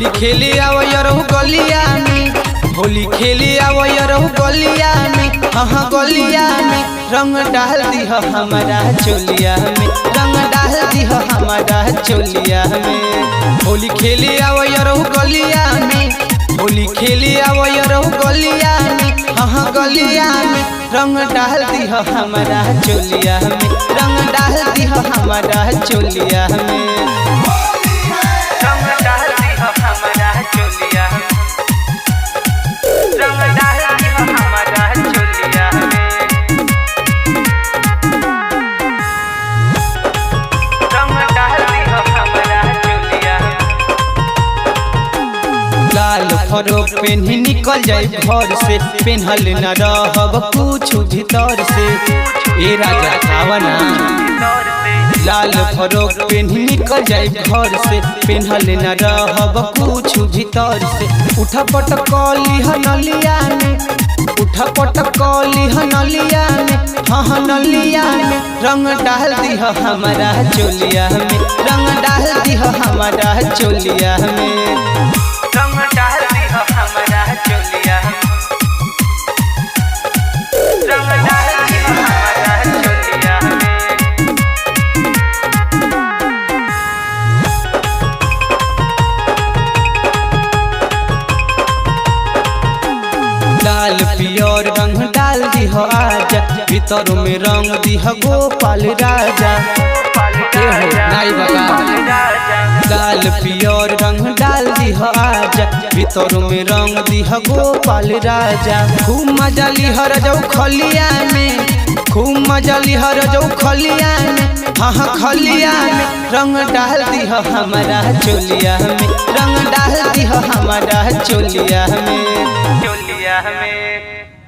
होली खेले आवयरहु गलिया में, होली खेले आवयरहु गलिया में, हाँ गलिया में रंग डाल दिह हमारा चोलिया में, रंग डाल दिह हमारा चोलिया में। होली खेले आवयरहु गलिया में, होली खेले आवयरहु गलिया में, हाँ गलिया में रंग डाल दिह हमारा चोलिया में, रंग डाल दिह हमारा चोलिया में, रंग डाल दिह हमारा चोलिया में, रंग डाल दिह हमारा चोलिया में, रंग डाल दिह हमारा चोलिया में। लाल फरोक पेन्ही निकल जाए घर से, पेन्हल न रहब कुछ भीतर से, ए राजा खावना। लाल फरोक पेन्ही निकल जाए घर से, पेन्हल न रहब कुछ भीतर से। उठा पटकली नलिया में, उठा पटकली नलिया में, हाँ नलिया में रंग डाल दिह हमारा चोलिया में, रंग डाल दिह हमारा चोलिया में, रंग डाल दिह हमारा चोलिया में, रंग डाल दिह हमारा चोलिया में। लाल पियर रंग डाल दिह आजा, भीतर में रंग दिह गोपाल राजा, नाई बाबा। लाल पियर रंग डाल दिह आजा, भीतर में रंग दिह गोपाल राजा। खूब मजा लिहर जाऊ खलिया में, खूब मजा लिहर जाऊ खलिया में, हाँ खलिया में रंग डाल दिह हमारा चोलिया में, रंग डाल दिह हमारा चोलिया में, चोलिया में।